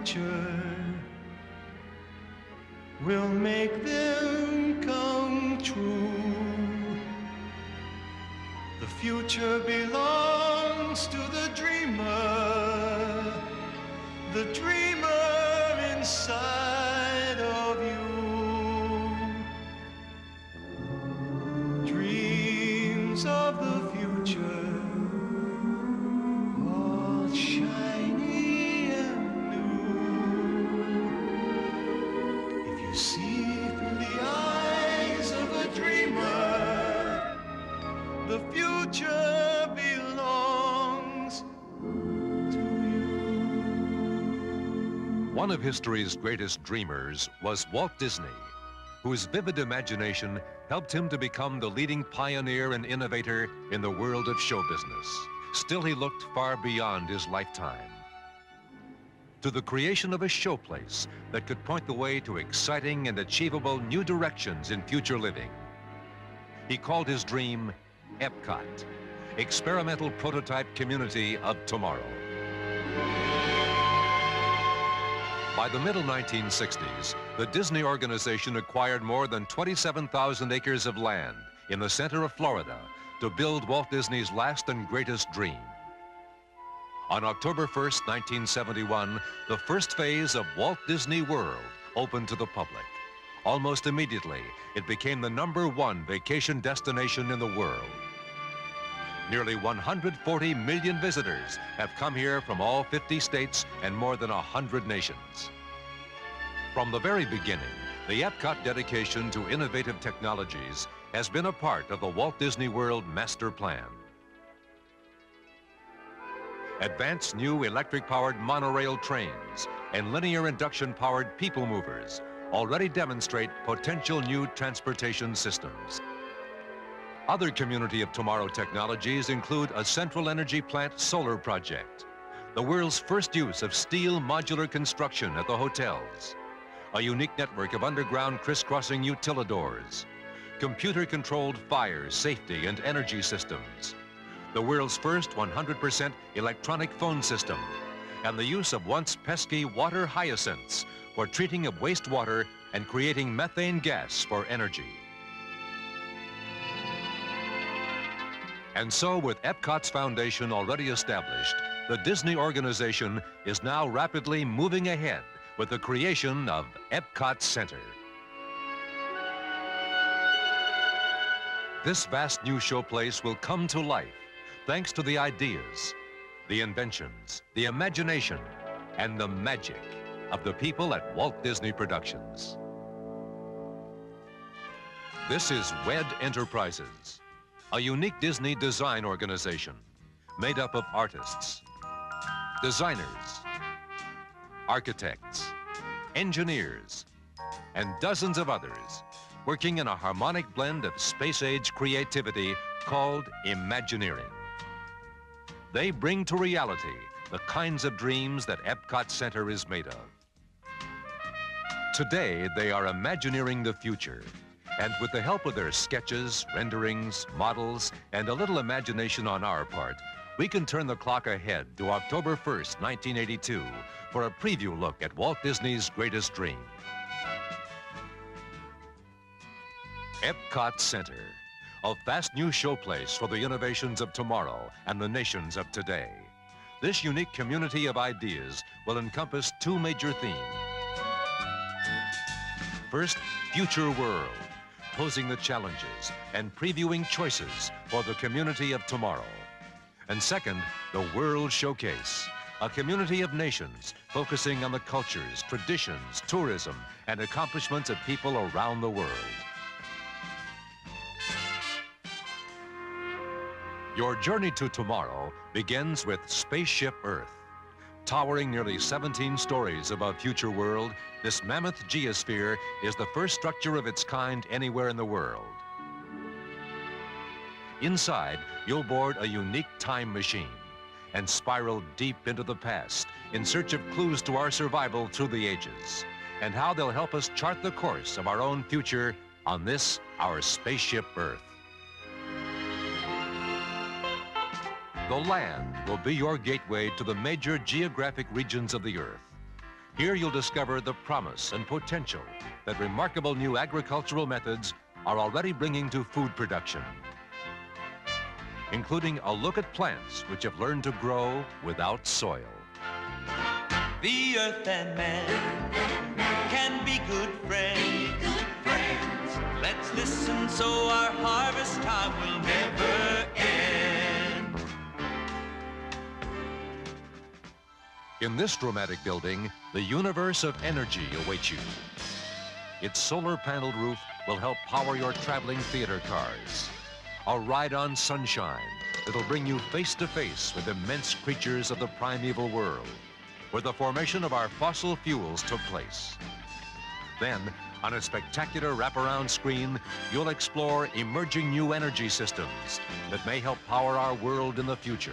future will make them come true. The future belongs to the dreamer inside of you. Dreams of the future, all shiny and new. If you see through the eyes of a dreamer, the future belongs to you. One of history's greatest dreamers was Walt Disney, whose vivid imagination helped him to become the leading pioneer and innovator in the world of show business. Still, he looked far beyond his lifetime to the creation of a showplace that could point the way to exciting and achievable new directions in future living. He called his dream EPCOT, Experimental Prototype Community of Tomorrow. By the middle 1960s, the Disney organization acquired more than 27,000 acres of land in the center of Florida to build Walt Disney's last and greatest dream. On October 1st, 1971, the first phase of Walt Disney World opened to the public. Almost immediately, it became the #1 vacation destination in the world. Nearly 140 million visitors have come here from all 50 states and more than 100 nations. From the very beginning, the EPCOT dedication to innovative technologies has been a part of the Walt Disney World Master Plan. Advanced new electric-powered monorail trains and linear induction-powered people movers already demonstrate potential new transportation systems. Other Community of Tomorrow technologies include a central energy plant solar project, the world's first use of steel modular construction at the hotels, a unique network of underground crisscrossing utilidors, computer-controlled fire, safety, and energy systems, the world's first 100% electronic phone system, and the use of once pesky water hyacinths for treating of wastewater and creating methane gas for energy. And so, with EPCOT's foundation already established, the Disney organization is now rapidly moving ahead with the creation of EPCOT Center. This vast new showplace will come to life thanks to the ideas, the inventions, the imagination, and the magic of the people at Walt Disney Productions. This is WED Enterprises, a unique Disney design organization made up of artists, designers, architects, engineers, and dozens of others working in a harmonic blend of space-age creativity called Imagineering. They bring to reality the kinds of dreams that EPCOT Center is made of. Today, they are Imagineering the future, and with the help of their sketches, renderings, models, and a little imagination on our part, we can turn the clock ahead to October 1st, 1982, for a preview look at Walt Disney's greatest dream. EPCOT Center, a vast new showplace for the innovations of tomorrow and the nations of today. This unique community of ideas will encompass two major themes. First, Future World, posing the challenges and previewing choices for the community of tomorrow. And second, the World Showcase, a community of nations focusing on the cultures, traditions, tourism, and accomplishments of people around the world. Your journey to tomorrow begins with Spaceship Earth. Towering nearly 17 stories above Future World, this mammoth geosphere is the first structure of its kind anywhere in the world. Inside, you'll board a unique time machine and spiral deep into the past in search of clues to our survival through the ages and how they'll help us chart the course of our own future on this, our Spaceship Earth. The land will be your gateway to the major geographic regions of the Earth. Here you'll discover the promise and potential that remarkable new agricultural methods are already bringing to food production, including a look at plants which have learned to grow without soil. The earth and man can be good friends. Let's listen so our harvest time will never end. In this dramatic building, the universe of energy awaits you. Its solar-paneled roof will help power your traveling theater cars. A ride on sunshine that'll bring you face to face with immense creatures of the primeval world, where the formation of our fossil fuels took place. Then, on a spectacular wraparound screen, you'll explore emerging new energy systems that may help power our world in the future.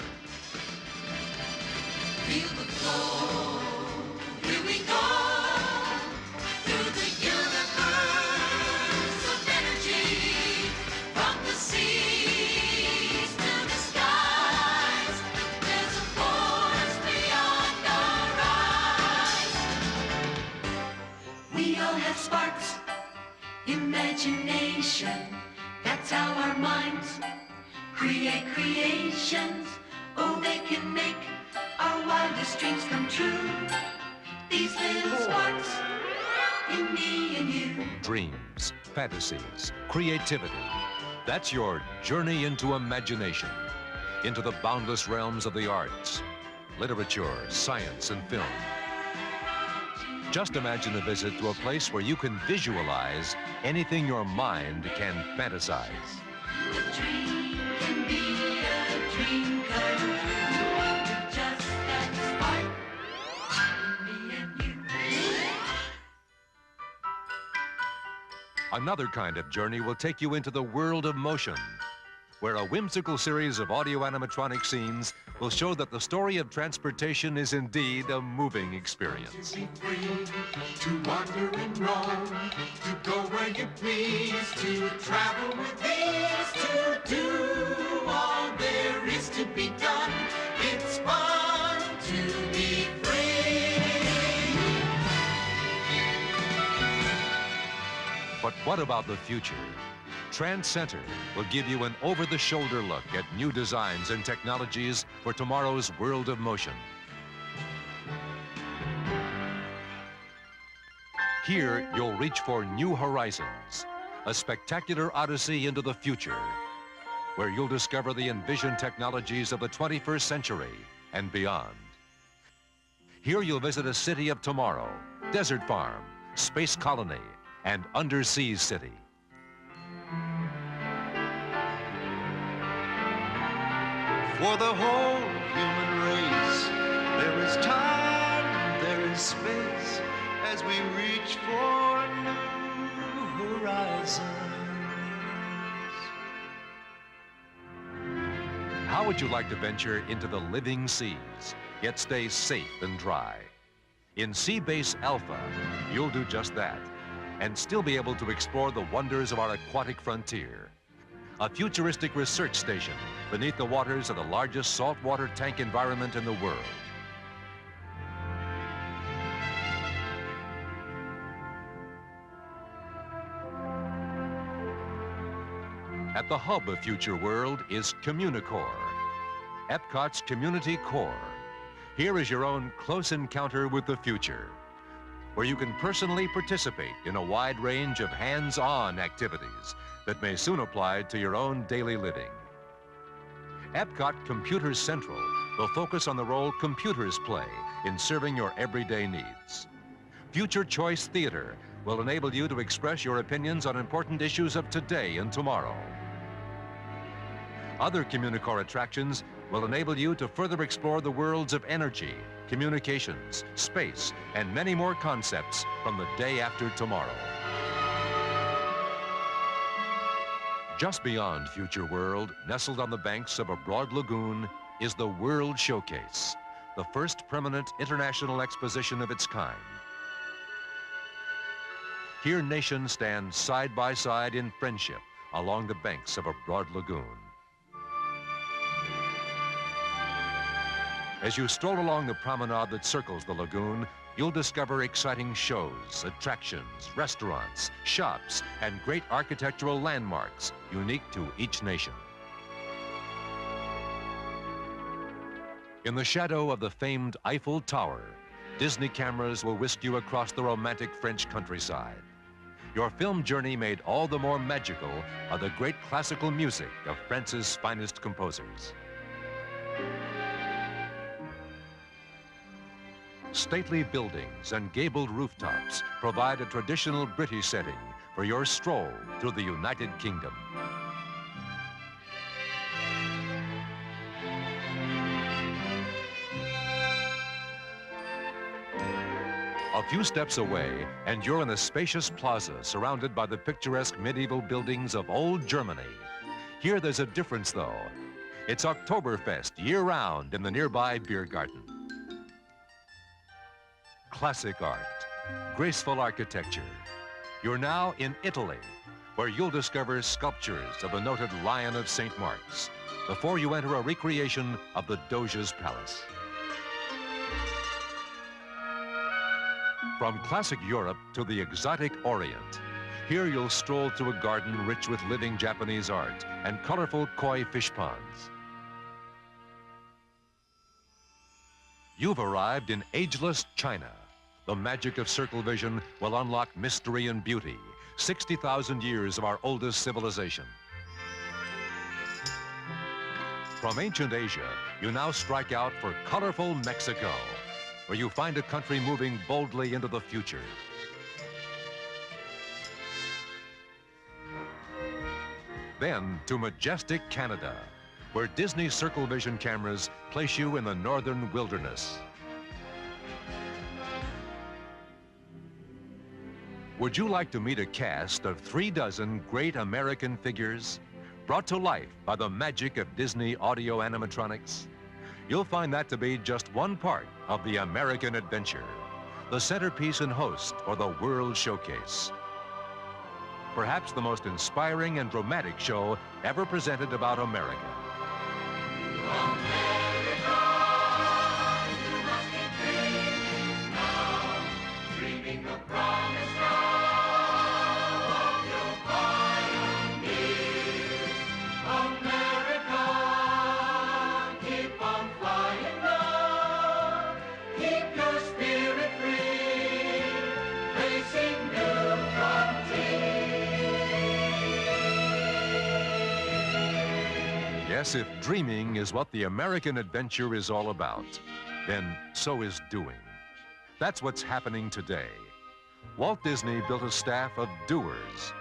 Feel the flow, here we go, through the universe of energy, from the seas to the skies, there's a force beyond our eyes. We all have sparks, imagination, that's how our minds create creations. Oh, they can make our wildest dreams come true. These little sparks in me and you. Dreams, fantasies, creativity. That's your journey into imagination, into the boundless realms of the arts, literature, science, and film. Just imagine a visit to a place where you can visualize anything your mind can fantasize. A dream can be a dream come true. Just that spark in me and you. Another kind of journey will take you into the world of motion, where a whimsical series of audio animatronic scenes will show that the story of transportation is indeed a moving experience. To be free, to wander and roam, to go where you please, to travel with ease, to do all there is to be done. It's fun to be free. But what about the future? Trans Center will give you an over-the-shoulder look at new designs and technologies for tomorrow's world of motion. Here, you'll reach for new horizons, a spectacular odyssey into the future, where you'll discover the envisioned technologies of the 21st century and beyond. Here, you'll visit a city of tomorrow, desert farm, space colony, and undersea city. For the whole human race, there is time, there is space, as we reach for new horizons. How would you like to venture into the living seas, yet stay safe and dry? In Sea Base Alpha, you'll do just that, and still be able to explore the wonders of our aquatic frontier. A futuristic research station beneath the waters of the largest saltwater tank environment in the world. At the hub of Future World is Communicore, EPCOT's community core. Here is your own close encounter with the future, where you can personally participate in a wide range of hands-on activities that may soon apply to your own daily living. EPCOT Computers Central will focus on the role computers play in serving your everyday needs. Future Choice Theater will enable you to express your opinions on important issues of today and tomorrow. Other Communicore attractions will enable you to further explore the worlds of energy, communications, space, and many more concepts from the day after tomorrow. Just beyond Future World, nestled on the banks of a broad lagoon, is the World Showcase, the first permanent international exposition of its kind. Here nations stand side by side in friendship along the banks of a broad lagoon. As you stroll along the promenade that circles the lagoon, you'll discover exciting shows, attractions, restaurants, shops, and great architectural landmarks unique to each nation. In the shadow of the famed Eiffel Tower, Disney cameras will whisk you across the romantic French countryside. Your film journey made all the more magical by the great classical music of France's finest composers. Stately buildings and gabled rooftops provide a traditional British setting for your stroll through the United Kingdom. A few steps away, and you're in a spacious plaza surrounded by the picturesque medieval buildings of old Germany. Here there's a difference, though. It's Oktoberfest year-round in the nearby beer garden. Classic art, graceful architecture. You're now in Italy, where you'll discover sculptures of the noted Lion of St. Mark's before you enter a recreation of the Doge's Palace. From classic Europe to the exotic Orient, here you'll stroll through a garden rich with living Japanese art and colorful koi fish ponds. You've arrived in ageless China. The magic of circle vision will unlock mystery and beauty, 60,000 years of our oldest civilization. From ancient Asia, you now strike out for colorful Mexico, where you find a country moving boldly into the future. Then to majestic Canada, where Disney Circle Vision cameras place you in the northern wilderness. Would you like to meet a cast of 36 great American figures brought to life by the magic of Disney audio animatronics? You'll find that to be just one part of the American adventure, the centerpiece and host for the World Showcase. Perhaps the most inspiring and dramatic show ever presented about America. Yes, if dreaming is what the American adventure is all about, then so is doing. That's what's happening today. Walt Disney built a staff of doers.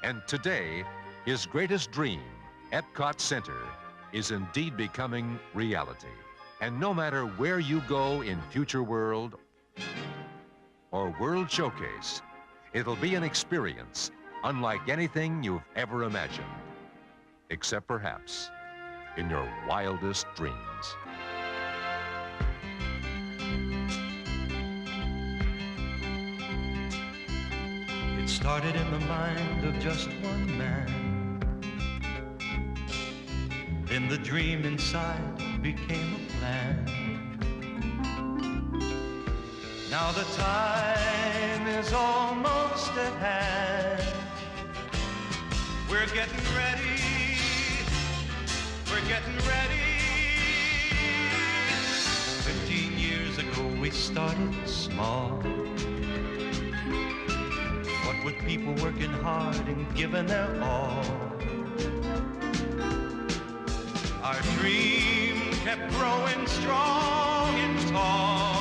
And today, his greatest dream, EPCOT Center, is indeed becoming reality. And no matter where you go in Future World or World Showcase, it'll be an experience unlike anything you've ever imagined, except perhaps in your wildest dreams. It started in the mind of just one man. Then the dream inside became a plan. Now the time is almost at hand. We're getting ready. We're getting ready. 15 years ago we started small. What with people working hard and giving their all. Our dream kept growing strong and tall.